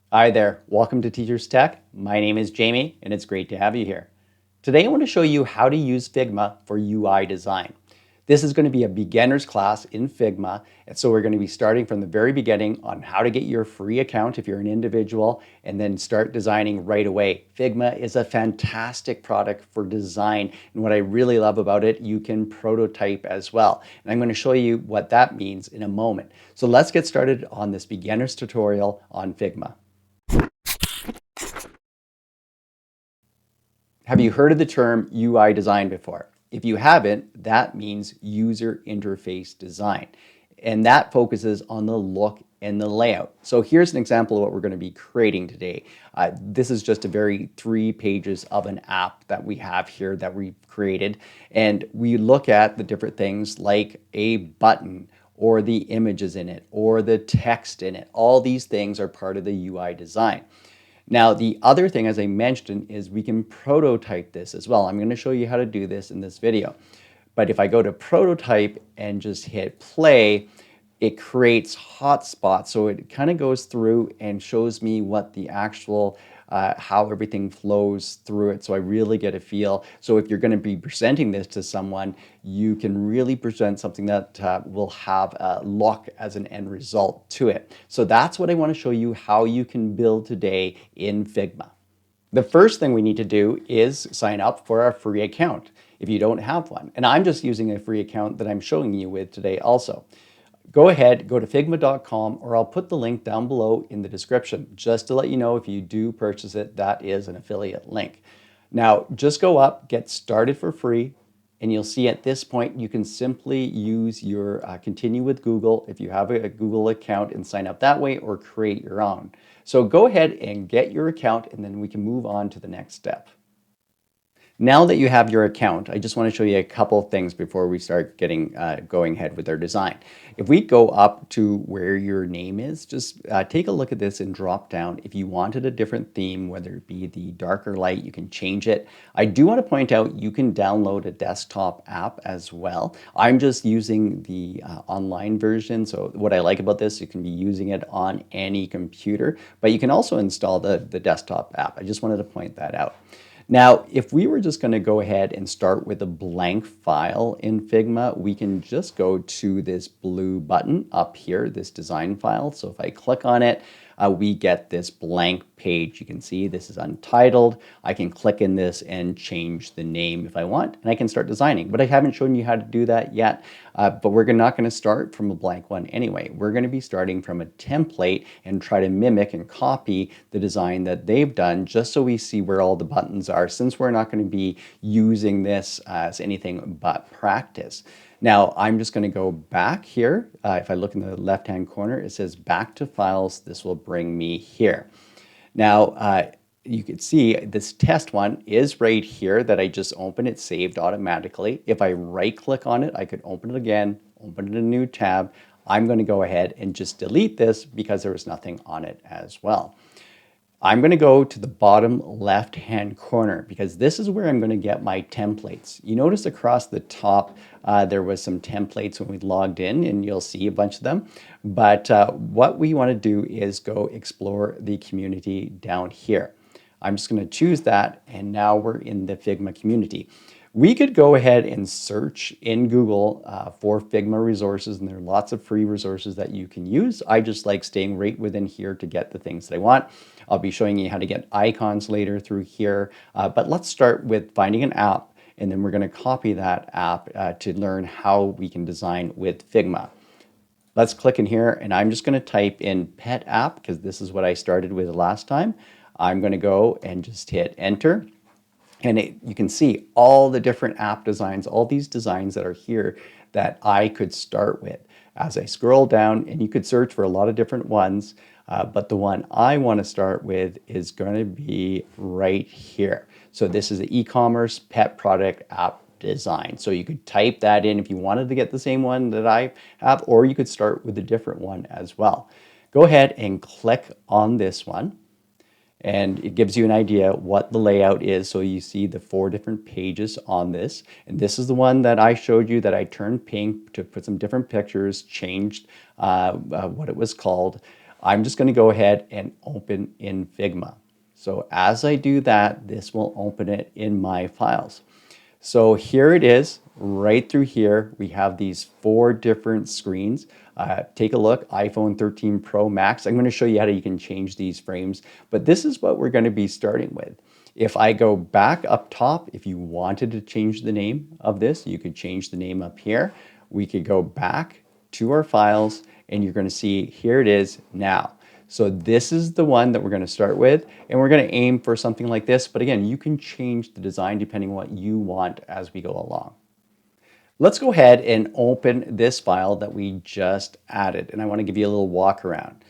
Hi there, welcome to Teachers Tech. My name is Jamie and it's great to have you here. Today I want to show you how to use Figma for UI design. This is going to be a beginner's class in Figma, and so we're going to be starting from the very beginning on how to get your free account if you're an individual and then start designing right away. Figma is a fantastic product for design, and what I really love about it, you can prototype as well. And I'm going to show you what that means in a moment. So let's get started on this beginner's tutorial on Figma. Have you heard of the term UI design before? If you haven't, that means user interface design. And that focuses on the look and the layout. So here's an example of what we're going to be creating today. This is just a very 3 pages of an app that we have here that we've created. And we look at the different things like a button or the images in it or the text in it. All these things are part of the UI design. Now, the other thing, as I mentioned, is we can prototype this as well. I'm going to show you how to do this in this video. But if I go to prototype and just hit play, it creates hotspots. So it kind of goes through and shows me what the actual how everything flows through it. So I really get a feel. So if you're going to be presenting this to someone, you can really present something that will have a look as an end result to it. So that's what I want to show you how you can build today in Figma. The first thing we need to do is sign up for our free account if you don't have one. And I'm just using a free account that I'm showing you with today also. Go ahead, go to figma.com, or I'll put the link down below in the description just to let you know if you do purchase it, that is an affiliate link. Now, just go up, get started for free, and you'll see at this point you can simply use your continue with Google if you have a Google account and sign up that way, or create your own. So go ahead and get your account, and then we can move on to the next step. Now that you have your account, I just want to show you a couple things before we start going ahead with our design. If we go up to where your name is, just take a look at this and drop down. If you wanted a different theme, whether it be the darker light, you can change it. I do want to point out you can download a desktop app as well. I'm just using the online version. So what I like about this, you can be using it on any computer, but you can also install the desktop app. I just wanted to point that out. Now, if we were just going to go ahead and start with a blank file in Figma, we can just go to this blue button up here, this design file. So if I click on it, we get this blank page. You can see this is untitled. I can click in this and change the name if I want, and I can start designing. But I haven't shown you how to do that yet, but we're not going to start from a blank one anyway. We're going to be starting from a template and try to mimic and copy the design that they've done just so we see where all the buttons are, since we're not going to be using this as anything but practice. Now, I'm just going to go back here. If I look in the left-hand corner, it says back to files. This will bring me here. Now, you can see this test one is right here that I just opened. It saved automatically. If I right-click on it, I could open it again, open it in a new tab. I'm going to go ahead and just delete this because there was nothing on it as well. I'm going to go to the bottom left-hand corner because this is where I'm going to get my templates. You notice across the top there was some templates when we logged in, and you'll see a bunch of them. But what we want to do is go explore the community down here. I'm just going to choose that, and now we're in the Figma community. We could go ahead and search in Google for Figma resources, and there are lots of free resources that you can use. I just like staying right within here to get the things that I want. I'll be showing you how to get icons later through here, but let's start with finding an app, and then we're going to copy that app to learn how we can design with Figma. Let's click in here, and I'm just going to type in pet app because this is what I started with last time. I'm going to go and just hit enter. And you can see all the different app designs, all these designs that are here that I could start with. As I scroll down, and you could search for a lot of different ones, but the one I want to start with is going to be right here. So this is the e-commerce pet product app design. So you could type that in if you wanted to get the same one that I have, or you could start with a different one as well. Go ahead and click on this one. And it gives you an idea what the layout is. So you see the 4 different pages on this. And this is the one that I showed you that I turned pink to put some different pictures, changed what it was called. I'm just going to go ahead and open in Figma. So as I do that, this will open it in my files. So here it is, right through here. We have these 4 different screens. Take a look, iPhone 13 Pro Max. I'm going to show you how you can change these frames, but this is what we're going to be starting with. If I go back up top, if you wanted to change the name of this, you could change the name up here. We could go back to our files and you're going to see here it is now. So this is the one that we're going to start with, and we're going to aim for something like this. But again, you can change the design depending on what you want as we go along. Let's go ahead and open this file that we just added, and I want to give you a little walk around.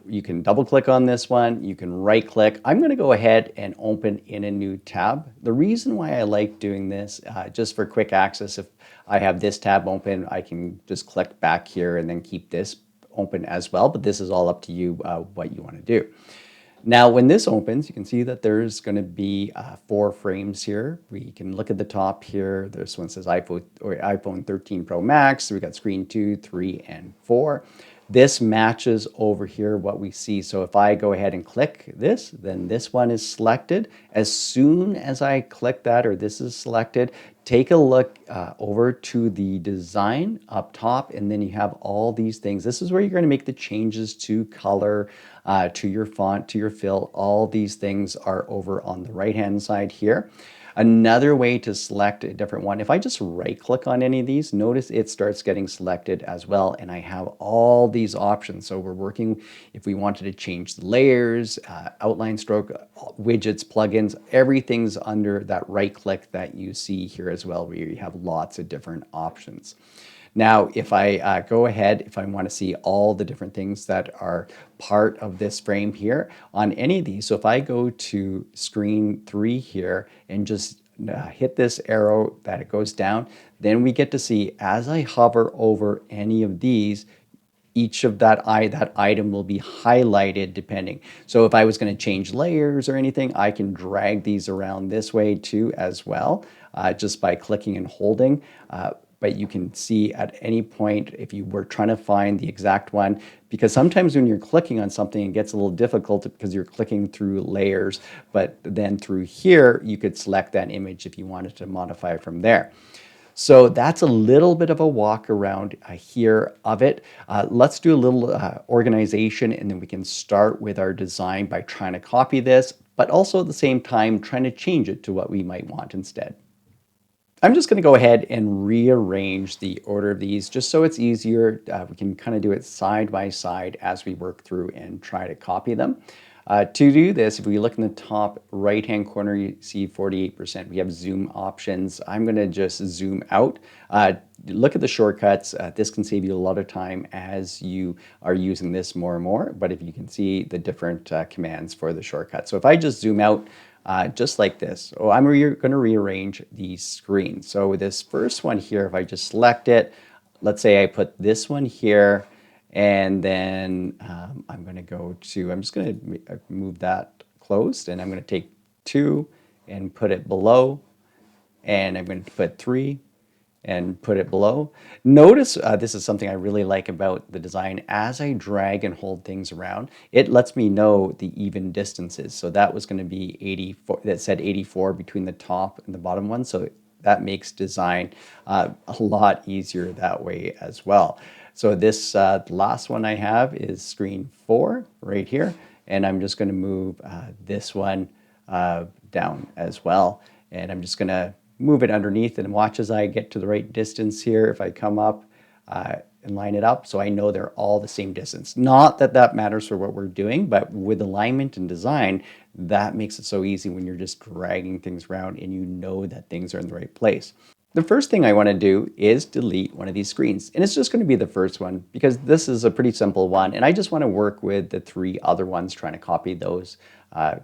You can double click on this one, you can right click. I'm going to go ahead and open in a new tab. The reason why I like doing this, just for quick access, if I have this tab open, I can just click back here and then keep this open as well, but this is all up to you what you want to do. Now, when this opens, you can see that there's going to be 4 frames here. We can look at the top here. This one says iPhone 13 Pro Max. So we got screen 2, 3, and 4. This matches over here what we see. So if I go ahead and click this, then this one is selected. As soon as I click that or this is selected, take a look over to the design up top, and then you have all these things. This is where you're going to make the changes to color, to your font, to your fill. All these things are over on the right-hand side here. Another way to select a different one, if I just right click on any of these, notice it starts getting selected as well, and I have all these options. So we're working, if we wanted to change the layers, outline stroke, widgets, plugins, everything's under that right click that you see here as well, where you have lots of different options. Now, if I go ahead, if I want to see all the different things that are part of this frame here on any of these, so if I go to screen 3 here and just hit this arrow that it goes down, then we get to see as I hover over any of these, each of that item will be highlighted depending. So if I was going to change layers or anything, I can drag these around this way too as well, just by clicking and holding. But you can see at any point if you were trying to find the exact one, because sometimes when you're clicking on something, it gets a little difficult because you're clicking through layers, but then through here, you could select that image if you wanted to modify from there. So that's a little bit of a walk around here of it. Let's do a little organization, and then we can start with our design by trying to copy this, but also at the same time trying to change it to what we might want instead. I'm just going to go ahead and rearrange the order of these just so it's easier. We can kind of do it side by side as we work through and try to copy them. To do this, if we look in the top right-hand corner, you see 48%. We have zoom options. I'm going to just zoom out. Look at the shortcuts. This can save you a lot of time as you are using this more and more, but if you can see the different commands for the shortcuts. So if I just zoom out, just like this. Oh, I'm going to rearrange the screen. So this first one here, if I just select it, let's say I put this one here, and then I'm going to go to, I'm just going to move that closed, and I'm going to take 2 and put it below, and I'm going to put 3 and put it below. Notice this is something I really like about the design. As I drag and hold things around, it lets me know the even distances. So that was going to be 84, that said 84 between the top and the bottom one. So that makes design a lot easier that way as well. So this last one I have is screen 4 right here. And I'm just going to move this one down as well. And I'm just going to move it underneath and watch as I get to the right distance here. If I come up and line it up, so I know they're all the same distance. Not that that matters for what we're doing, but with alignment and design, that makes it so easy when you're just dragging things around and you know that things are in the right place. The first thing I want to do is delete one of these screens, and it's just going to be the first one because this is a pretty simple one, and I just want to work with the 3 other ones trying to copy those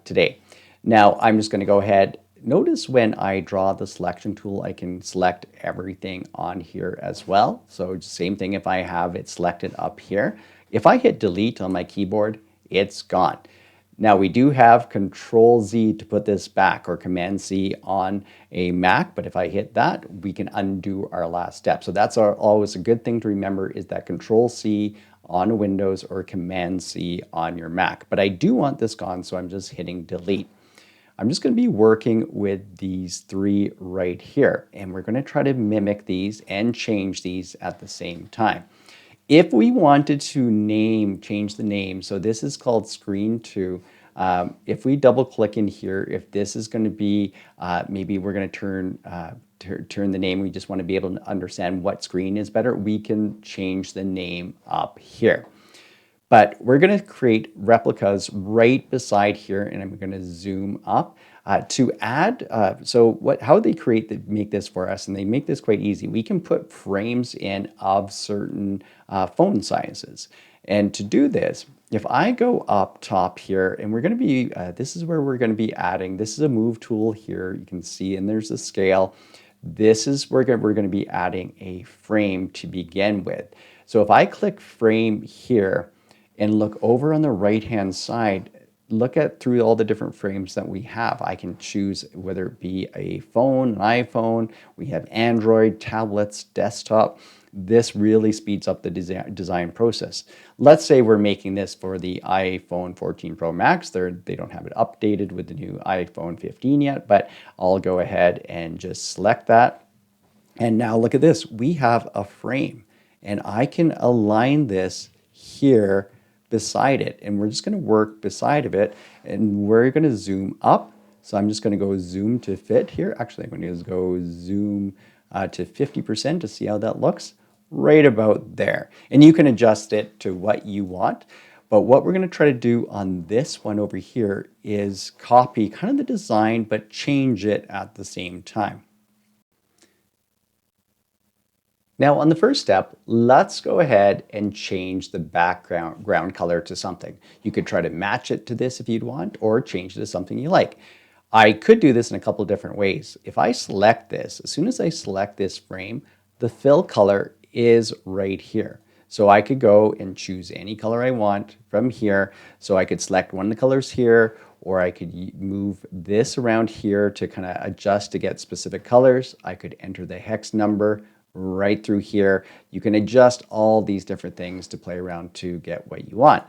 today. Now I'm just going to go ahead. Notice when I draw the selection tool, I can select everything on here as well. So same thing if I have it selected up here. If I hit delete on my keyboard, it's gone. Now we do have Control Z to put this back, or Command C on a Mac, but if I hit that, we can undo our last step. So that's always a good thing to remember, is that Control C on Windows or Command C on your Mac. But I do want this gone, so I'm just hitting delete. I'm just going to be working with these three right here, and we're going to try to mimic these and change these at the same time. If we wanted to change the name, so this is called screen 2. If we double click in here, if this is going to be, maybe we're going to turn the name, we just want to be able to understand what screen is better, we can change the name up here. But we're going to create replicas right beside here, and I'm going to zoom up to add. How they make this for us, and they make this quite easy. We can put frames in of certain phone sizes, and to do this, if I go up top here, and we're going to be, this is where we're going to be adding. This is a move tool here. You can see, and there's a scale. This is where we're going to be adding a frame to begin with. So if I click frame here, and look over on the right-hand side, look at through all the different frames that we have. I can choose whether it be a phone, an iPhone, we have Android, tablets, desktop. This really speeds up the design process. Let's say we're making this for the iPhone 14 Pro Max. They don't have it updated with the new iPhone 15 yet, but I'll go ahead and just select that. And now look at this, we have a frame, and I can align this here beside it, and we're just going to work beside of it, and we're going to zoom up. So I'm just going to go zoom to fit here. Actually, I'm going to go zoom to 50% to see how that looks, right about there. And you can adjust it to what you want. But what we're going to try to do on this one over here is copy kind of the design, but change it at the same time. Now on the first step, let's go ahead and change the background color to something. You could try to match it to this if you'd want, or change it to something you like. I could do this in a couple of different ways. If I select this, as soon as I select this frame, the fill color is right here. So I could go and choose any color I want from here. So I could select one of the colors here, or I could move this around here to kind of adjust to get specific colors. I could enter the hex number right through here. You can adjust all these different things to play around to get what you want.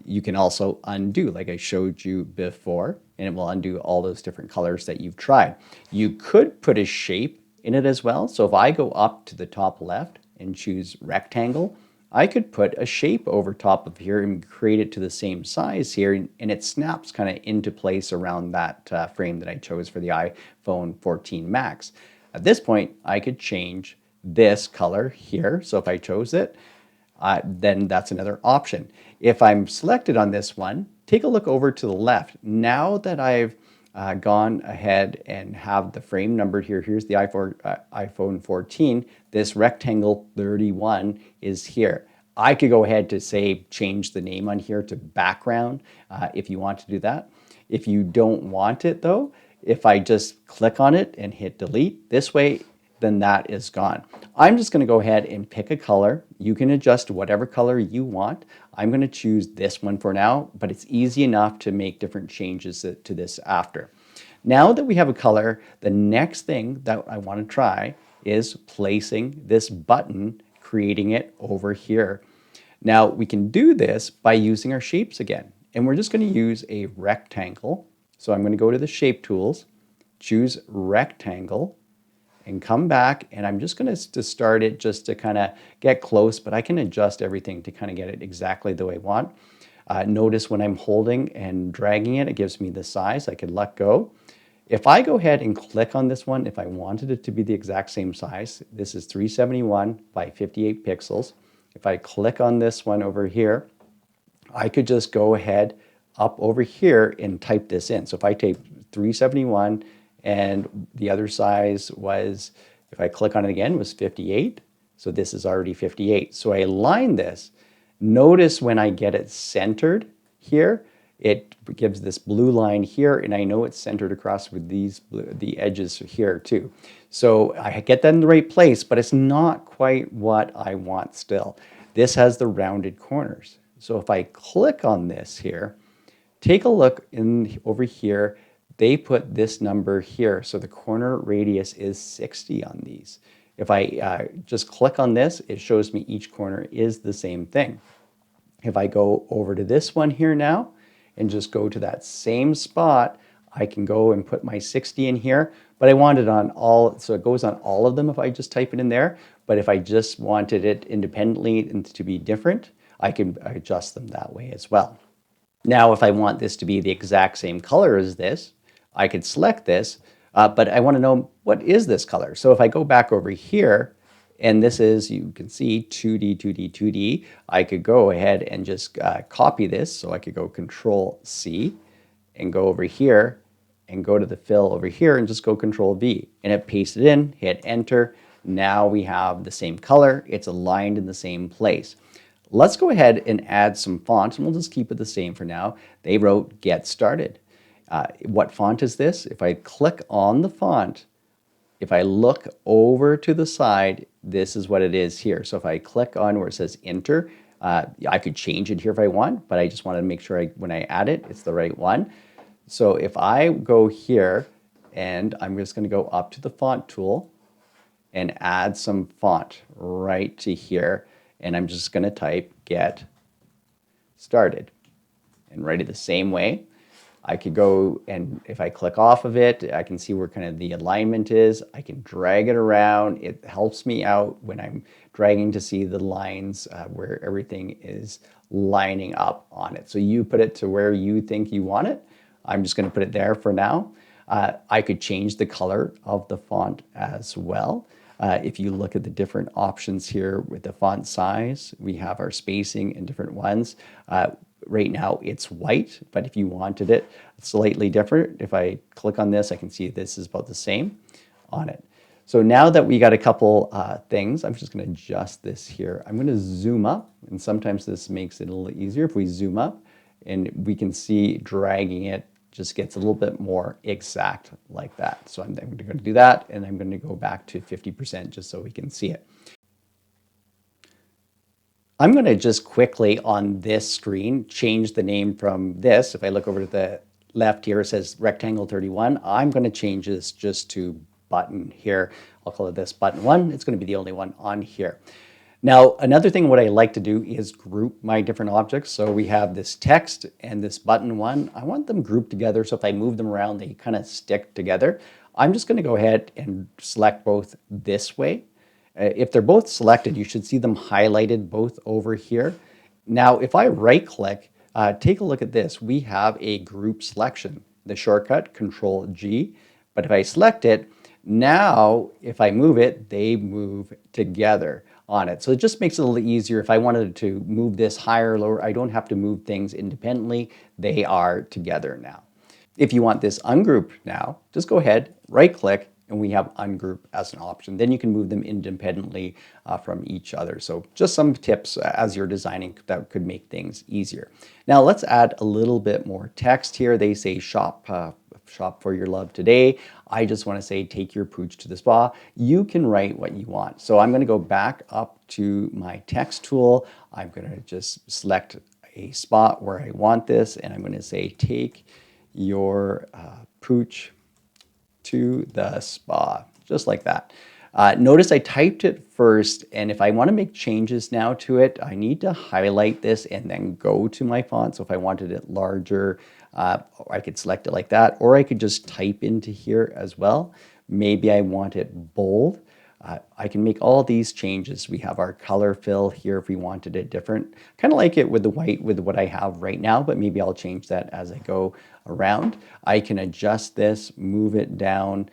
You can also undo, like I showed you before, and it will undo all those different colors that you've tried. You could put a shape in it as well. So if I go up to the top left and choose rectangle, I could put a shape over top of here and create it to the same size here, and it snaps kind of into place around that frame that I chose for the iPhone 14 Max. At this point, I could change this color here. So if I chose it, then that's another option. If I'm selected on this one, take a look over to the left. Now that I've gone ahead and have the frame numbered here, here's the iPhone 14, this rectangle 31 is here. I could go ahead to say change the name on here to background if you want to do that. If you don't want it though, if I just click on it and hit delete this way, then that is gone. I'm just going to go ahead and pick a color. You can adjust whatever color you want. I'm going to choose this one for now, but it's easy enough to make different changes to this after. Now that we have a color, the next thing that I want to try is placing this button, creating it over here. Now we can do this by using our shapes again, and we're just going to use a rectangle. So I'm going to go to the shape tools, choose rectangle, and come back, and I'm just going to start it just to kind of get close, but I can adjust everything to kind of get it exactly the way I want. Notice when I'm holding and dragging it, it gives me the size. I can let go. If I go ahead and click on this one, if I wanted it to be the exact same size, this is 371 by 58 pixels. If I click on this one over here, I could just go ahead up over here and type this in. So if I type 371, and the other size was, if I click on it again, was 58. So this is already 58. So I align this. Notice when I get it centered here, it gives this blue line here, and I know it's centered across with the edges here too. So I get that in the right place, but it's not quite what I want still. This has the rounded corners. So if I click on this here, take a look over here, they put this number here. So the corner radius is 60 on these. If I just click on this, it shows me each corner is the same thing. If I go over to this one here now and just go to that same spot, I can go and put my 60 in here, but I want it on all, so it goes on all of them if I just type it in there. But if I just wanted it independently and to be different, I can adjust them that way as well. Now, if I want this to be the exact same color as this, I could select this, but I want to know what is this color. So if I go back over here, and this is, you can see 2D, 2D, 2D, I could go ahead and just copy this. So I could go Control C and go over here and go to the fill over here and just go Control V, and it pastes it in, hit enter. Now we have the same color. It's aligned in the same place. Let's go ahead and add some fonts, and we'll just keep it the same for now. They wrote Get Started. What font is this? If I click on the font, if I look over to the side, this is what it is here. So if I click on where it says Enter, I could change it here if I want, but I just want to make sure when I add it, it's the right one. So if I go here, and I'm just going to go up to the font tool and add some font right to here, and I'm just going to type Get Started and write it the same way. I could go, and if I click off of it, I can see where kind of the alignment is. I can drag it around. It helps me out when I'm dragging to see the lines where everything is lining up on it. So you put it to where you think you want it. I'm just going to put it there for now. I could change the color of the font as well. If you look at the different options here with the font size, we have our spacing and different ones. Right now it's white, but if you wanted it slightly different, if I click on this, I can see this is about the same on it. So now that we got a couple things, I'm just going to adjust this here. I'm going to zoom up, and sometimes this makes it a little easier if we zoom up, and we can see dragging it just gets a little bit more exact like that. So I'm going to do that, and I'm going to go back to 50% just so we can see it. I'm going to just quickly on this screen change the name from this. If I look over to the left here, it says Rectangle 31. I'm going to change this just to Button here. I'll call it this Button 1. It's going to be the only one on here. Now, another thing what I like to do is group my different objects. So we have this text and this Button 1. I want them grouped together, so if I move them around, they kind of stick together. I'm just going to go ahead and select both this way. If they're both selected, you should see them highlighted both over here. Now, if I right click, take a look at this. We have a group selection, the shortcut Control G. But if I select it, now if I move it, they move together on it. So it just makes it a little easier. If I wanted to move this higher or lower, I don't have to move things independently. They are together now. If you want this ungroup now, just go ahead, right click, and we have ungroup as an option. Then you can move them independently from each other. So just some tips as you're designing that could make things easier. Now let's add a little bit more text here. They say shop for your love today. I just want to say take your pooch to the spa. You can write what you want. So I'm going to go back up to my text tool. I'm going to just select a spot where I want this, and I'm going to say take your pooch to the spa, just like that. Notice I typed it first, and if I want to make changes now to it, I need to highlight this and then go to my font. So if I wanted it larger, I could select it like that, or I could just type into here as well. Maybe I want it bold. I can make all these changes. We have our color fill here if we wanted it different. Kind of like it with the white with what I have right now, but maybe I'll change that as I go around. I can adjust this, move it down,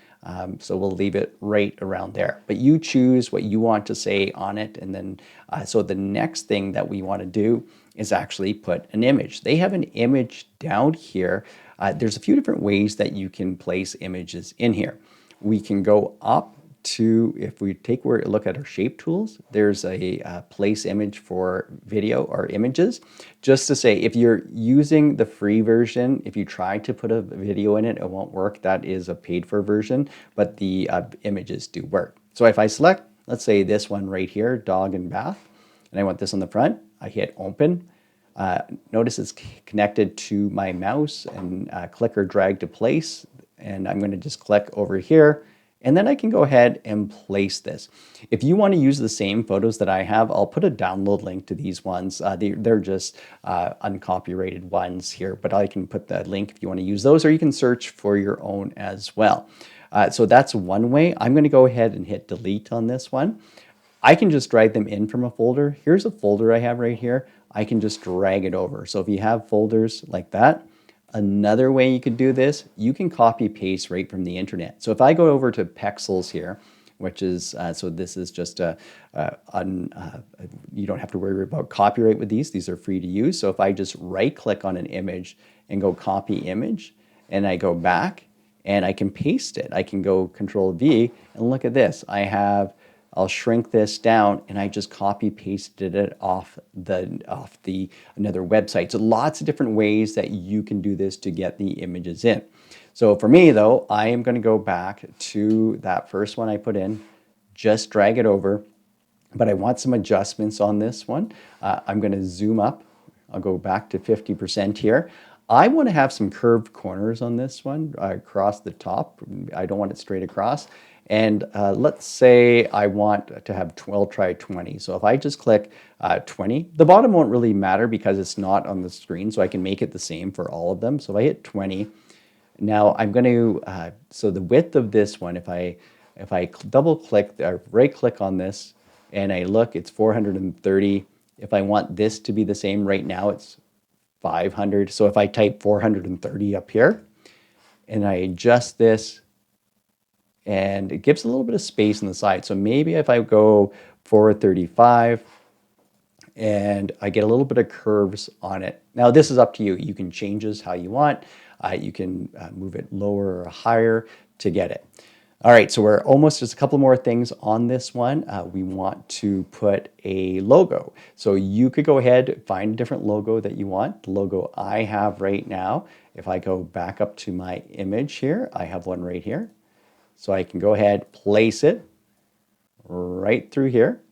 so we'll leave it right around there. But you choose what you want to say on it, and then so the next thing that we want to do is actually put an image. They have an image down here. There's a few different ways that you can place images in here. We can go up to, if we take a look at our shape tools, there's a place image for video or images. Just to say, if you're using the free version, if you try to put a video in it, it won't work. That is a paid for version, but the images do work. So if I select, let's say this one right here, dog and bath, and I want this on the front, I hit open. Notice it's connected to my mouse, and click or drag to place, and I'm going to just click over here And then I can go ahead and place this. If you want to use the same photos that I have, I'll put a download link to these ones. They're just uncopyrighted ones here, but I can put that link if you want to use those, or you can search for your own as well. So that's one way. I'm going to go ahead and hit delete on this one. I can just drag them in from a folder. Here's a folder I have right here. I can just drag it over. So if you have folders like that, another way you could do this, you can copy paste right from the internet. So if I go over to Pexels here, which is, so this is just you don't have to worry about copyright with these. These are free to use. So if I just right click on an image and go copy image, and I go back and I can paste it. I can go Control V and look at this. I'll shrink this down and I just copy pasted it off another website. So lots of different ways that you can do this to get the images in. So for me though, I am going to go back to that first one I put in, just drag it over, but I want some adjustments on this one. I'm going to zoom up. I'll go back to 50% here. I want to have some curved corners on this one across the top. I don't want it straight across. And let's say I want to have, I'll try 20. So if I just click 20, the bottom won't really matter because it's not on the screen, so I can make it the same for all of them. So if I hit 20, now I'm going to, so the width of this one, if I double click or right click on this and I look, it's 430. If I want this to be the same right now, it's 500. So if I type 430 up here and I adjust this, and it gives a little bit of space on the side. So maybe if I go 435 and I get a little bit of curves on it. Now this is up to you. You can change this how you want. You can move it lower or higher to get it. All right, so we're almost just a couple more things on this one. We want to put a logo. So you could go ahead, find a different logo that you want. The logo I have right now, if I go back up to my image here, I have one right here. So I can go ahead, place it right through here,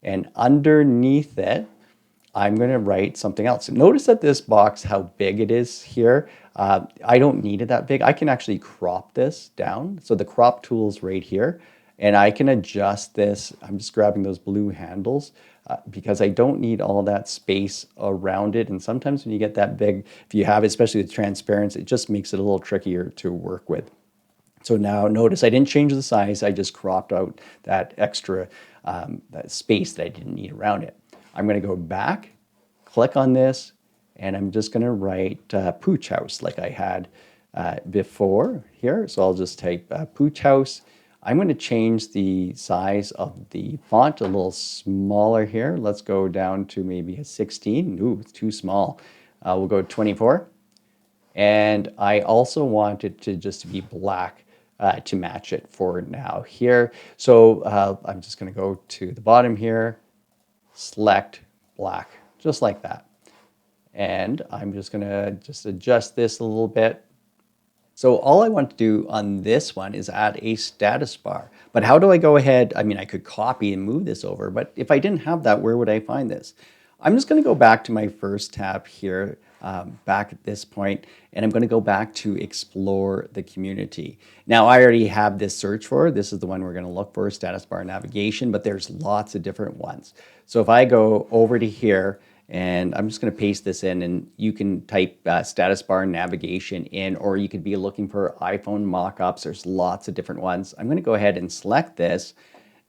and underneath it, I'm going to write something else. Notice that this box, how big it is here. I don't need it that big. I can actually crop this down. So the crop tool's right here, and I can adjust this. I'm just grabbing those blue handles because I don't need all that space around it. And sometimes when you get that big, if you have it, especially with transparency, it just makes it a little trickier to work with. So now notice I didn't change the size, I just cropped out that extra that space that I didn't need around it. I'm going to go back, click on this, and I'm just going to write Pooch House like I had before here. So I'll just type Pooch House. I'm going to change the size of the font a little smaller here. Let's go down to maybe a 16. Ooh, it's too small. We'll go 24. And I also want it to just be black to match it for now here. So I'm just going to go to the bottom here, select black, just like that. And I'm just going to just adjust this a little bit. So all I want to do on this one is add a status bar. But how do I go ahead? I mean, I could copy and move this over, but if I didn't have that, where would I find this? I'm just going to go back to my first tab here, back at this point, and I'm going to go back to explore the community. Now I already have this search for, this is the one we're going to look for, status bar navigation, but there's lots of different ones. So if I go over to here, and I'm just going to paste this in, and you can type status bar navigation in, or you could be looking for iPhone mockups. There's lots of different ones. I'm going to go ahead and select this.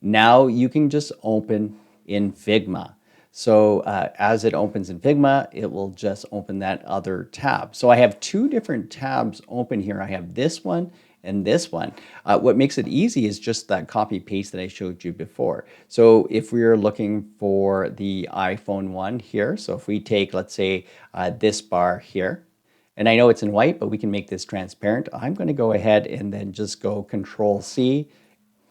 Now you can just open in Figma. So as it opens in Figma, it will just open that other tab. So I have two different tabs open here. I have this one and this one. What makes it easy is just that copy paste that I showed you before. So if we are looking for the iPhone one here, so if we take, let's say, this bar here, and I know it's in white, but we can make this transparent. I'm going to go ahead and then just go Control C,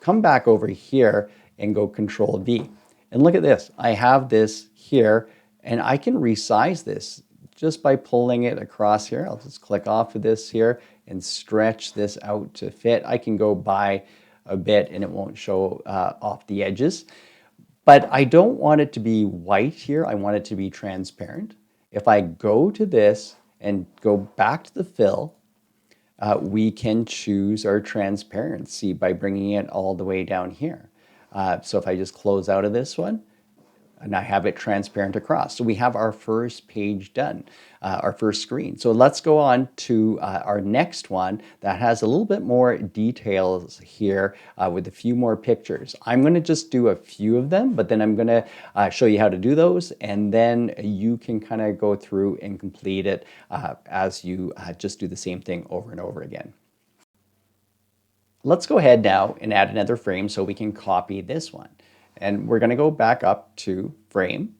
come back over here and go Control V. And look at this, I have this here and I can resize this just by pulling it across here. I'll just click off of this here and stretch this out to fit. I can go by a bit and it won't show off the edges. But I don't want it to be white here, I want it to be transparent. If I go to this and go back to the fill, we can choose our transparency by bringing it all the way down here. So if I just close out of this one, and I have it transparent across. So we have our first page done, our first screen. So let's go on to our next one that has a little bit more details here with a few more pictures. I'm going to just do a few of them, but then I'm going to show you how to do those, and then you can kind of go through and complete it as you just do the same thing over and over again. Let's go ahead now and add another frame so we can copy this one. And we're going to go back up to frame.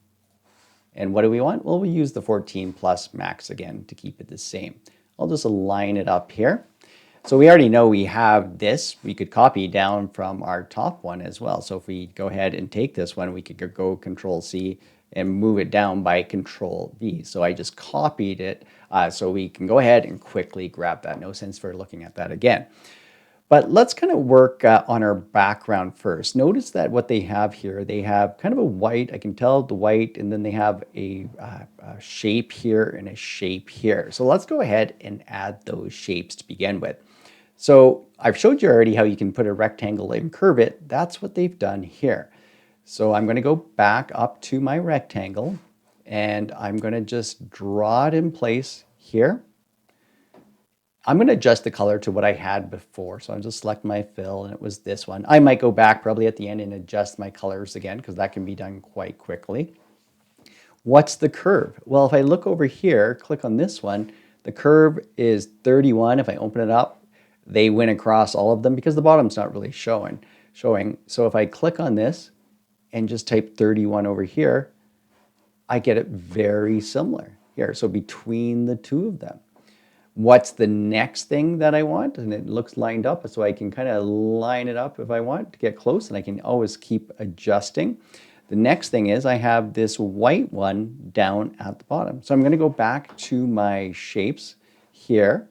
And what do we want? Well, we use the 14 plus max again to keep it the same. I'll just align it up here. So we already know we have this. We could copy down from our top one as well. So if we go ahead and take this one, we could go Control C and move it down by Control V. So I just copied it so we can go ahead and quickly grab that. No sense for looking at that again. But let's kind of work on our background first. Notice that what they have here, they have kind of a white, I can tell the white, and then they have a shape here and a shape here. So let's go ahead and add those shapes to begin with. So I've showed you already how you can put a rectangle and curve it. That's what they've done here. So I'm going to go back up to my rectangle, and I'm going to just draw it in place here. I'm going to adjust the color to what I had before. So I'll just select my fill, and it was this one. I might go back probably at the end and adjust my colors again because that can be done quite quickly. What's the curve? Well, if I look over here, click on this one, the curve is 31. If I open it up, they went across all of them because the bottom's not really showing. So if I click on this and just type 31 over here, I get it very similar here. So between the two of them. What's the next thing that I want? And it looks lined up, so I can kind of line it up if I want to get close, and I can always keep adjusting. The next thing is I have this white one down at the bottom. So I'm going to go back to my shapes here,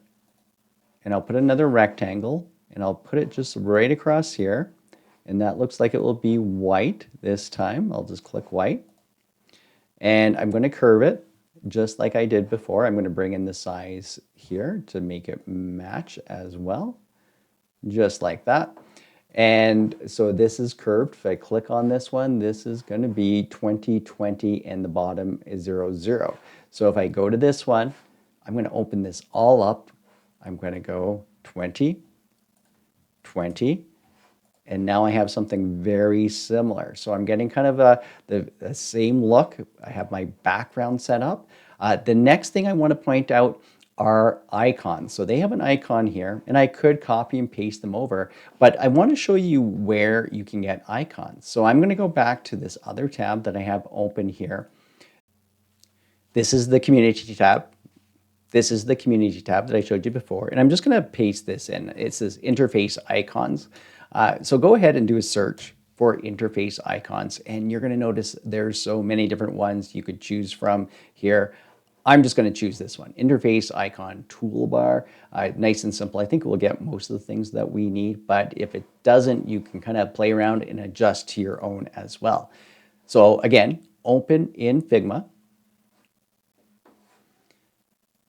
and I'll put another rectangle, and I'll put it just right across here. And that looks like it will be white this time. I'll just click white. And I'm going to curve it. Just like I did before, I'm going to bring in the size here to make it match as well, just like that. And so this is curved. If I click on this one, this is going to be 20, 20, and the bottom is 0, 0. So if I go to this one, I'm going to open this all up. I'm going to go 20, 20, and now I have something very similar. So I'm getting kind of the same look. I have my background set up. The next thing I want to point out are icons. So they have an icon here, and I could copy and paste them over, but I want to show you where you can get icons. So I'm going to go back to this other tab that I have open here. This is the Community tab. This is the Community tab that I showed you before, and I'm just going to paste this in. It says Interface Icons. So go ahead and do a search for interface icons, and you're going to notice there's so many different ones you could choose from here. I'm just going to choose this one, interface icon toolbar. Nice and simple. I think we'll get most of the things that we need, but if it doesn't, you can kind of play around and adjust to your own as well. So again, open in Figma.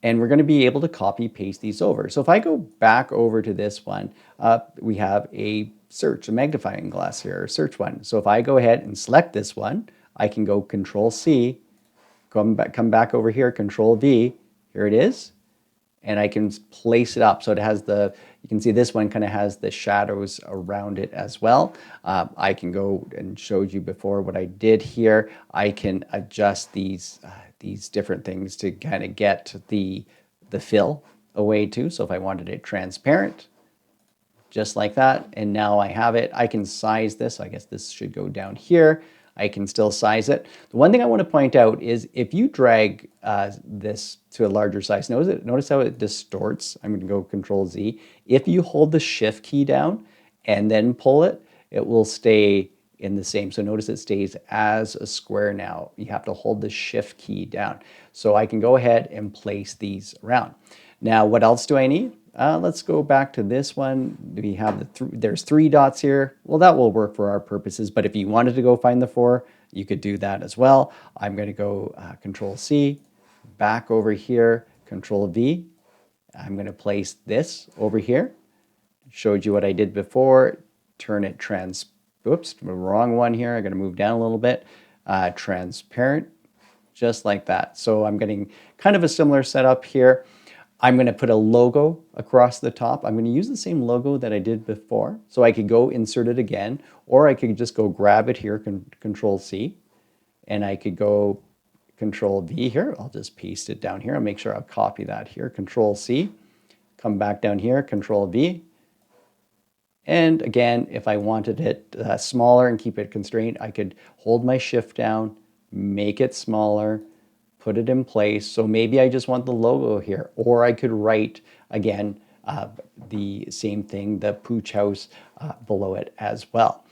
And we're going to be able to copy paste these over. So if I go back over to this one, we have a search, a magnifying glass here, a search one. So if I go ahead and select this one, I can go Control C, come back over here, Control V, here it is, and I can place it up. So it has the, you can see this one kind of has the shadows around it as well. I can go and showed you before what I did here. I can adjust these different things to kind of get the fill away too. So if I wanted it transparent, just like that, and now I have it. I can size this. I guess this should go down here. I can still size it. The one thing I want to point out is if you drag this to a larger size, notice how it distorts. I'm going to go Control Z. If you hold the Shift key down and then pull it, it will stay in the same. So notice it stays as a square now. You have to hold the Shift key down. So I can go ahead and place these around. Now, what else do I need? Let's go back to this one. We have there's 3 dots here. Well, that will work for our purposes, but if you wanted to go find the 4, you could do that as well. I'm going to go Control C, back over here, Control V, I'm going to place this over here. Showed you what I did before. Turn it oops, the wrong one here. I'm going to move down a little bit. Transparent, just like that. So I'm getting kind of a similar setup here. I'm going to put a logo across the top. I'm going to use the same logo that I did before. So I could go insert it again, or I could just go grab it here, Control C, and I could go Control V here. I'll just paste it down here. I'll make sure I'll copy that here. Control C, come back down here, Control V. And again, if I wanted it smaller and keep it constrained, I could hold my shift down, make it smaller, put it in place. So maybe I just want the logo here, or I could write again the same thing, the Pooch House below it as well.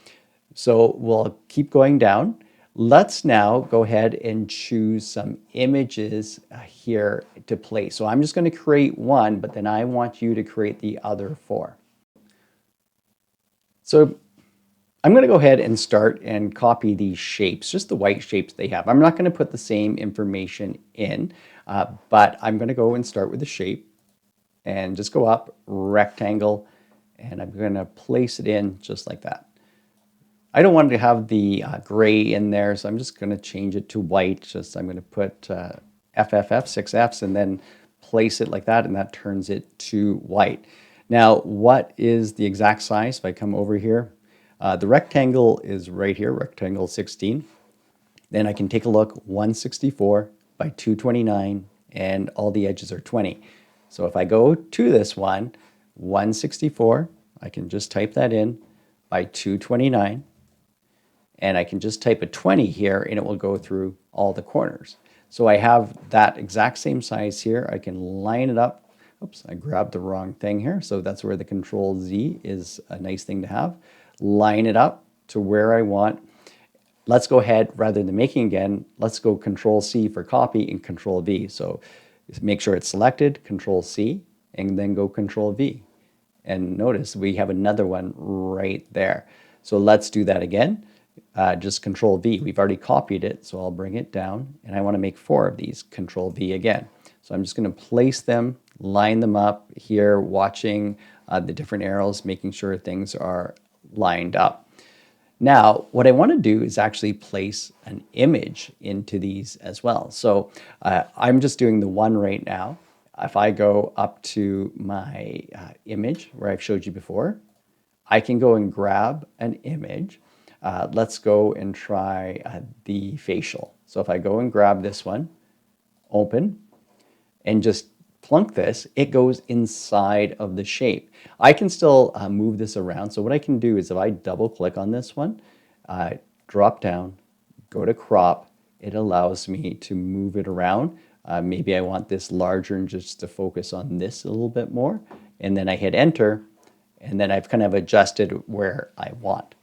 So we'll keep going down. Let's now go ahead and choose some images here to place. So I'm just going to create one, but then I want you to create the other 4. So I'm going to go ahead and start and copy these shapes, just the white shapes they have. I'm not going to put the same information in, but I'm going to go and start with the shape and just go up, rectangle, and I'm going to place it in just like that. I don't want to have the gray in there, so I'm just going to change it to white. I'm going to put FFF, 6 Fs, and then place it like that, and that turns it to white. Now, what is the exact size? If I come over here, the rectangle is right here, rectangle 16. Then I can take a look, 164 by 229, and all the edges are 20. So if I go to this one, 164, I can just type that in by 229, and I can just type a 20 here, and it will go through all the corners. So I have that exact same size here. I can line it up. Oops, I grabbed the wrong thing here. So that's where the Control Z is a nice thing to have. Line it up to where I want. Let's go ahead, rather than making again, let's go Control C for copy and Control V. So make sure it's selected, Control C, and then go Control V. And notice we have another one right there. So let's do that again. Just Control V. We've already copied it, so I'll bring it down, and I want to make 4 of these. Control V again. So I'm just going to place them, line them up here, watching the different arrows, making sure things are lined up. Now, what I want to do is actually place an image into these as well. So I'm just doing the one right now. If I go up to my image where I've showed you before, I can go and grab an image. Let's go and try the facial. So if I go and grab this one, open, and just plunk this, it goes inside of the shape. I can still move this around. So what I can do is if I double click on this one, drop down, go to crop, it allows me to move it around. Maybe I want this larger and just to focus on this a little bit more. And then I hit enter, and then I've kind of adjusted where I want.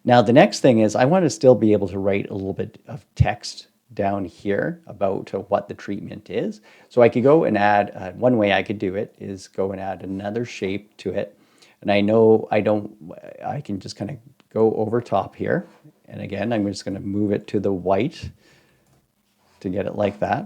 Now the next thing is I want to still be able to write a little bit of text down here about what the treatment is. So I could go and add, one way I could do it is go and add another shape to it. And I know I can just kind of go over top here. And again, I'm just going to move it to the white to get it like that.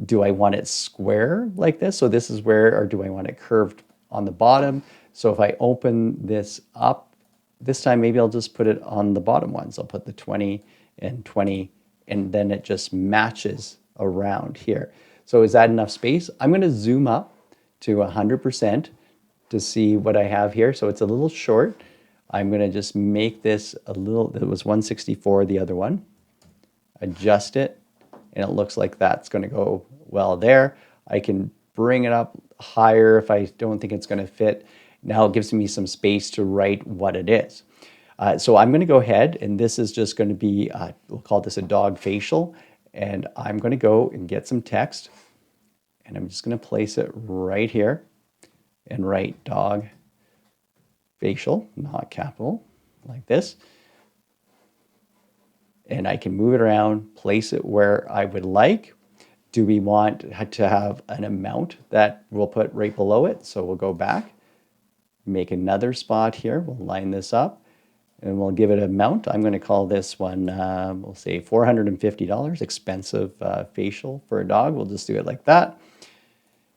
Do I want it square like this? So this is where, or do I want it curved on the bottom? So if I open this up, this time maybe I'll just put it on the bottom ones. I'll put the 20 and 20, and then it just matches around here. So is that enough space? I'm going to zoom up to 100% to see what I have here. So it's a little short. I'm going to just make this a little, it was 164, the other one. Adjust it, and it looks like that's going to go well there. I can bring it up higher if I don't think it's going to fit. Now it gives me some space to write what it is. So I'm going to go ahead, and this is just going to be, we'll call this a dog facial, and I'm going to go and get some text, and I'm just going to place it right here and write dog facial, not capital, like this. And I can move it around, place it where I would like. Do we want to have an amount that we'll put right below it? So we'll go back, make another spot here. We'll line this up, and we'll give it an amount. I'm going to call this one, we'll say $450, expensive facial for a dog. We'll just do it like that.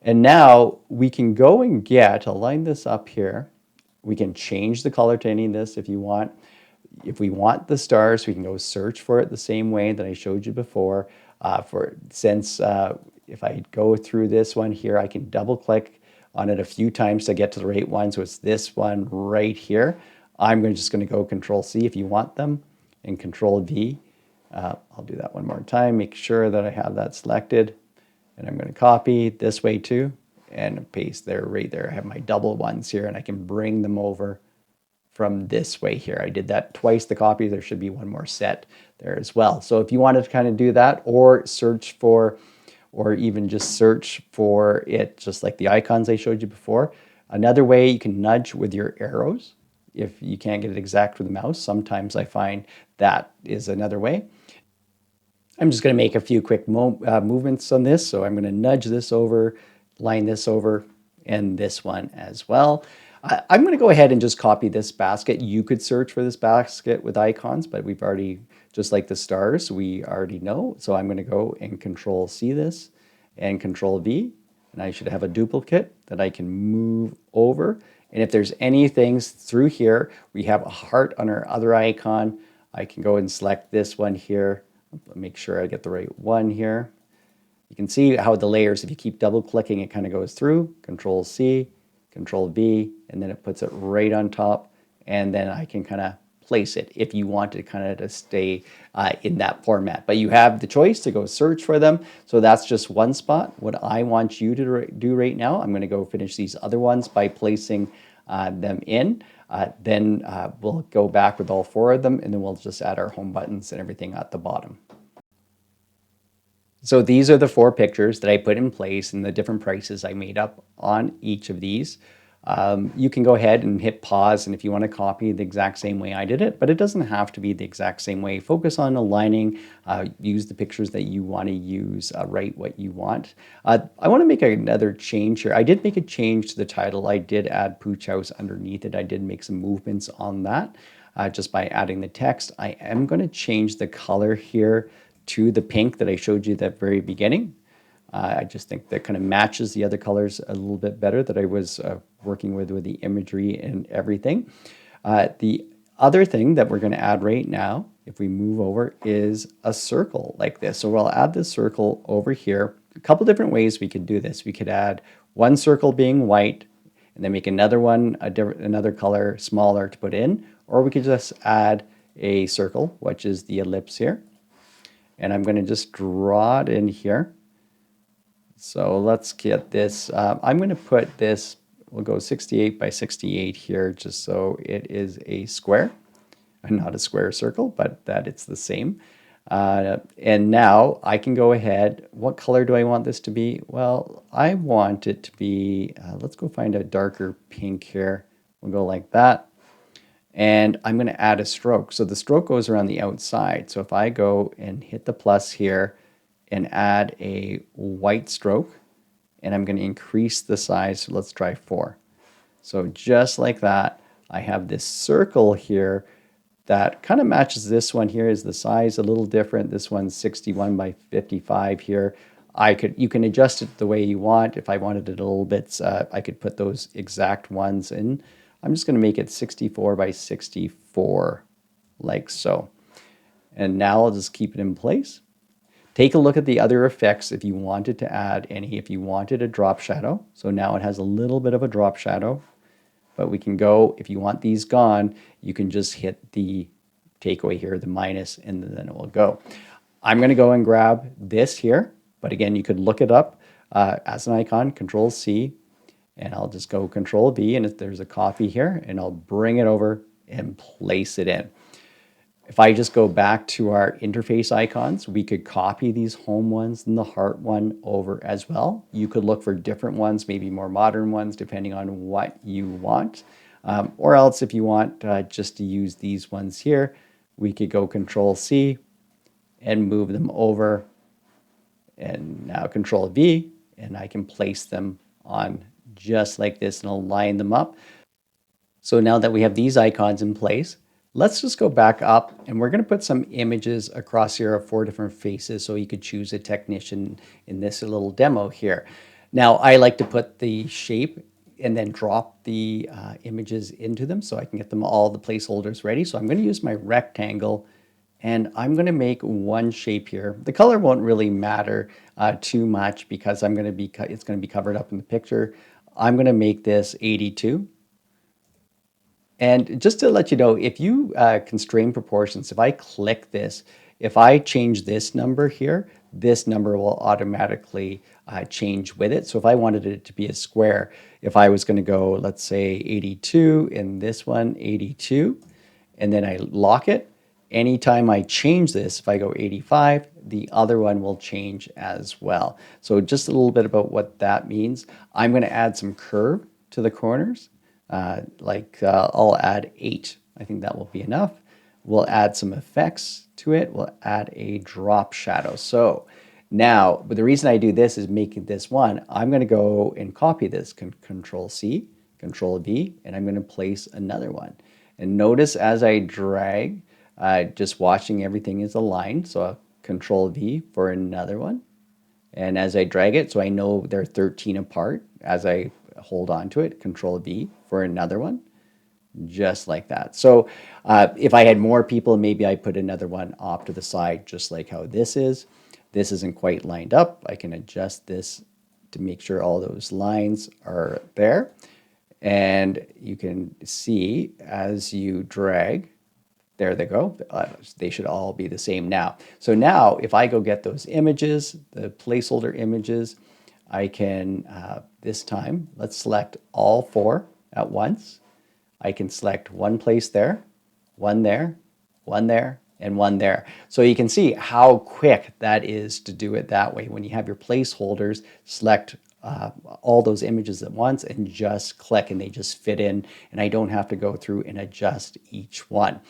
And now we can go and I'll line this up here. We can change the color to any of this if you want. If we want the stars, we can go search for it the same way that I showed you before. If I go through this one here, I can double click on it a few times to get to the right one. So it's this one right here. Just going to go Control C if you want them, and Control V. I'll do that one more time, make sure that I have that selected. And I'm going to copy this way too and paste there, right there. I have my double ones here and I can bring them over from this way here. I did that twice the copy. There should be one more set there as well. So if you wanted to kind of do that or even just search for it, just like the icons I showed you before. Another way, you can nudge with your arrows. If you can't get it exact with the mouse, sometimes I find that is another way. I'm just going to make a few quick movements on this. So I'm going to nudge this over, line this over, and this one as well. I'm going to go ahead and just copy this basket. You could search for this basket with icons, but we've already, just like the stars, we already know. So I'm going to go and Control C this and Control V, and I should have a duplicate that I can move over. And if there's any things through here, we have a heart on our other icon. I can go and select this one here. Make sure I get the right one here. You can see how the layers, if you keep double clicking, it kind of goes through. Control C, Control V, and then it puts it right on top. And then I can kind of place it if you want it kind of to stay in that format. But you have the choice to go search for them. So that's just one spot. What I want you to do right now, I'm going to go finish these other ones by placing them in. Then we'll go back with all four of them, and then we'll just add our home buttons and everything at the bottom. So these are the four pictures that I put in place and the different prices I made up on each of these. You can go ahead and hit pause, and if you want to copy the exact same way I did it, but it doesn't have to be the exact same way. Focus on aligning, use the pictures that you want to use, write what you want. I want to make another change here. I did make a change to the title. I did add Pooch House underneath it. I did make some movements on that just by adding the text. I am going to change the color here to the pink that I showed you at the very beginning. I just think that kind of matches the other colors a little bit better that I was working with the imagery and everything. The other thing that we're going to add right now, if we move over, is a circle like this. So we'll add this circle over here. A couple different ways we could do this. We could add one circle being white and then make another one, another color smaller to put in, or we could just add a circle, which is the ellipse here. And I'm going to just draw it in here. So let's get this. I'm going to put this, we'll go 68 by 68 here, just so it is a square. Not a square circle, but that it's the same. And now I can go ahead. What color do I want this to be? Well, I want it to be, let's go find a darker pink here. We'll go like that. And I'm going to add a stroke. So the stroke goes around the outside. So if I go and hit the plus here and add a white stroke, and I'm going to increase the size, so let's try 4. So just like that, I have this circle here that kind of matches this one here. Is the size a little different? This one's 61 by 55 here. You can adjust it the way you want. If I wanted it a little bit, I could put those exact ones in. I'm just going to make it 64 by 64, like so. And now I'll just keep it in place. Take a look at the other effects if you wanted to add any. If you wanted a drop shadow, so now it has a little bit of a drop shadow, but we can go, if you want these gone, you can just hit the takeaway here, the minus, and then it will go. I'm going to go and grab this here, but again, you could look it up as an icon, Control C, and I'll just go Control V, and if there's a copy here, and I'll bring it over and place it in. If I just go back to our interface icons, we could copy these home ones and the heart one over as well. You could look for different ones, maybe more modern ones, depending on what you want. Or else if you want just to use these ones here, we could go Control C and move them over. And now Control V, and I can place them on just like this and align them up. So now that we have these icons in place, let's just go back up, and we're going to put some images across here of 4 different faces, so you could choose a technician in this little demo here. Now I like to put the shape and then drop the images into them so I can get them all the placeholders ready. So I'm going to use my rectangle and I'm going to make one shape here. The color won't really matter too much because it's going to be covered up in the picture. I'm going to make this 82. And just to let you know, if you constrain proportions, if I click this, if I change this number here, this number will automatically change with it. So if I wanted it to be a square, if I was going to go, let's say 82, and this one 82, and then I lock it, anytime I change this, if I go 85, the other one will change as well. So just a little bit about what that means. I'm going to add some curve to the corners. I'll add 8. I think that will be enough. We'll add some effects to it. We'll add a drop shadow. So now, but the reason I do this is making this one, I'm going to go and copy this, Control C, Control V, and I'm going to place another one. And notice as I drag, just watching everything is aligned. So I'll Control V for another one. And as I drag it, so I know they're 13 apart, as I hold on to it, Control V for another one, just like that. So if I had more people, maybe I put another one off to the side, just like how this is. This isn't quite lined up. I can adjust this to make sure all those lines are there. And you can see as you drag, there they go. They should all be the same now. So now if I go get those images, the placeholder images, I can, this time, let's select all 4 at once. I can select one place there, one there, one there, and one there. So you can see how quick that is to do it that way. When you have your placeholders, select all those images at once and just click and they just fit in, and I don't have to go through and adjust each one.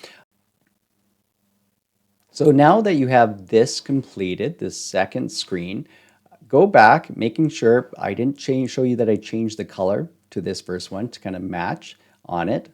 So now that you have this completed, this second screen, go back, making sure I didn't show you that I changed the color to this first one to kind of match on it.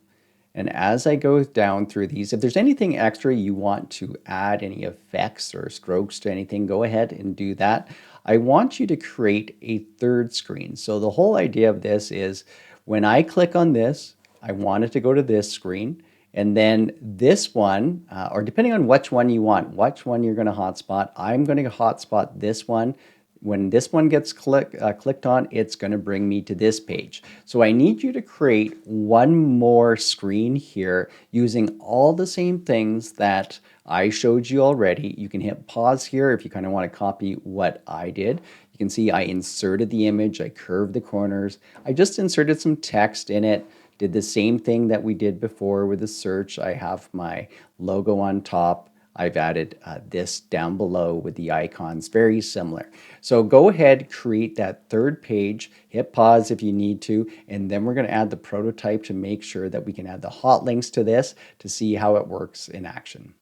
And as I go down through these, if there's anything extra you want to add, any effects or strokes to anything, go ahead and do that. I want you to create a third screen. So the whole idea of this is when I click on this, I want it to go to this screen. And then this one, or depending on which one you want, which one you're going to hotspot, I'm going to hotspot this one. When this one gets clicked on, it's going to bring me to this page. So I need you to create one more screen here using all the same things that I showed you already. You can hit pause here if you kind of want to copy what I did. You can see I inserted the image, I curved the corners, I just inserted some text in it. Did the same thing that we did before with the search. I have my logo on top. I've added this down below with the icons, very similar. So go ahead, create that third page, hit pause if you need to, and then we're going to add the prototype to make sure that we can add the hot links to this to see how it works in action.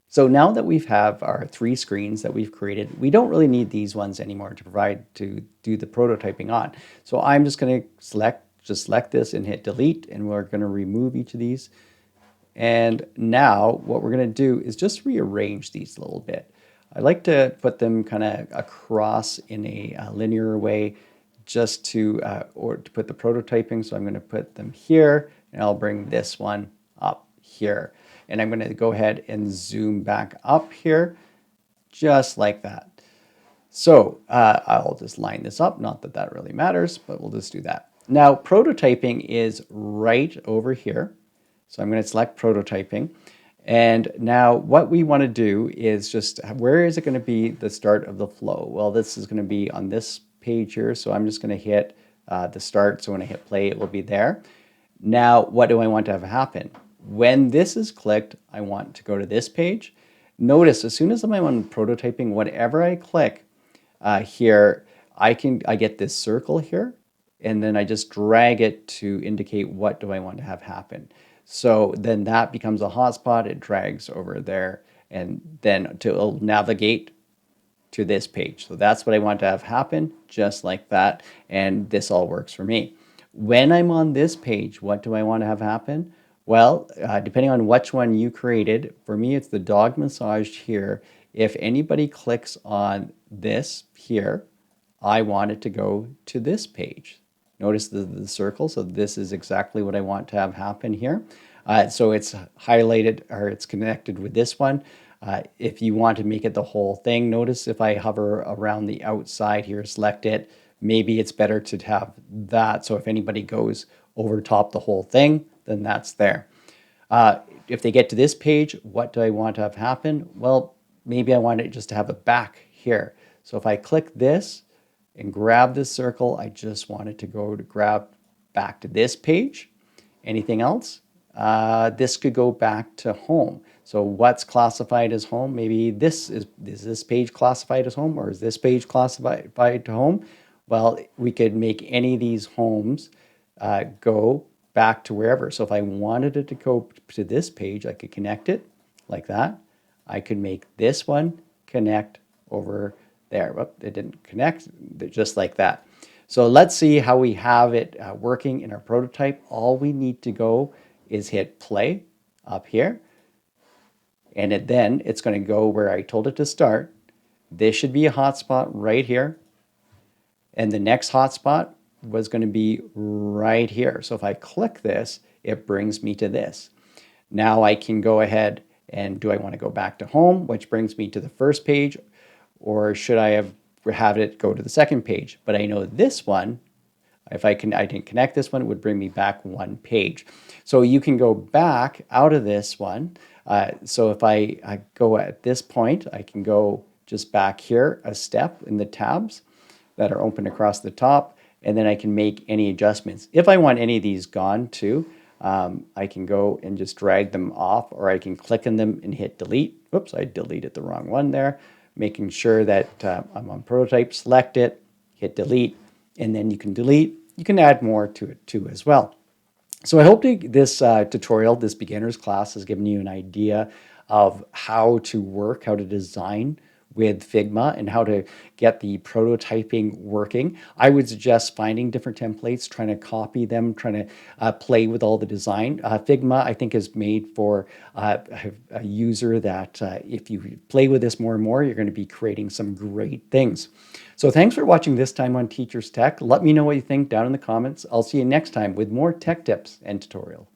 So now that we have our 3 screens that we've created, we don't really need these ones anymore to do the prototyping on. So I'm just going to select this and hit delete, and we're going to remove each of these. And now what we're going to do is just rearrange these a little bit. I like to put them kind of across in a linear way just to put the prototyping. So I'm going to put them here and I'll bring this one up here. And I'm going to go ahead and zoom back up here just like that. So I'll just line this up. Not that that really matters, but we'll just do that. Now prototyping is right over here. So I'm going to select prototyping. And now what we want to do is just, where is it going to be the start of the flow? Well, this is going to be on this page here. So I'm just going to hit the start. So when I hit play, it will be there. Now, what do I want to have happen? When this is clicked, I want to go to this page. Notice as soon as I'm on prototyping, whatever I click here, I get this circle here. And then I just drag it to indicate what do I want to have happen. So then that becomes a hotspot, it drags over there, and then to navigate to this page. So that's what I want to have happen, just like that, and this all works for me. When I'm on this page, what do I want to have happen? Well, depending on which one you created, for me it's the dog massage here. If anybody clicks on this here, I want it to go to this page. Notice the circle, so this is exactly what I want to have happen here. So it's highlighted, or it's connected with this one. If you want to make it the whole thing, notice if I hover around the outside here, select it, maybe it's better to have that. So if anybody goes over top the whole thing, then that's there. If they get to this page, what do I want to have happen? Well, maybe I want it just to have a back here. So if I click this and grab this circle, I just want it to go to grab back to this page. Anything else? This could go back to home. So what's classified as home? Maybe is this page classified as home, or is this page classified to home? Well, we could make any of these homes go back to wherever. So if I wanted it to go to this page, I could connect it like that. I could make this one connect over there. Whoop, it didn't connect, just like that. So let's see how we have it working in our prototype. All we need to go is hit play up here. And then it's going to go where I told it to start. This should be a hotspot right here. And the next hotspot was going to be right here. So if I click this, it brings me to this. Now I can go ahead and do I want to go back to home, which brings me to the first page, or should I have it go to the second page? But I know this one, if I didn't connect this one, it would bring me back one page. So you can go back out of this one. So if I go at this point, I can go just back here a step in the tabs that are open across the top, and then I can make any adjustments. If I want any of these gone too, I can go and just drag them off, or I can click on them and hit delete. Oops, I deleted the wrong one there. Making sure that I'm on prototype, select it, hit delete, and then you can delete. You can add more to it too as well. So I hope this tutorial, this beginner's class, has given you an idea of how to work, how to design with Figma, and how to get the prototyping working. I would suggest finding different templates, trying to copy them, trying to play with all the design. Figma, I think, is made for a user that if you play with this more and more, you're going to be creating some great things. So thanks for watching this time on Teachers Tech. Let me know what you think down in the comments. I'll see you next time with more tech tips and tutorials.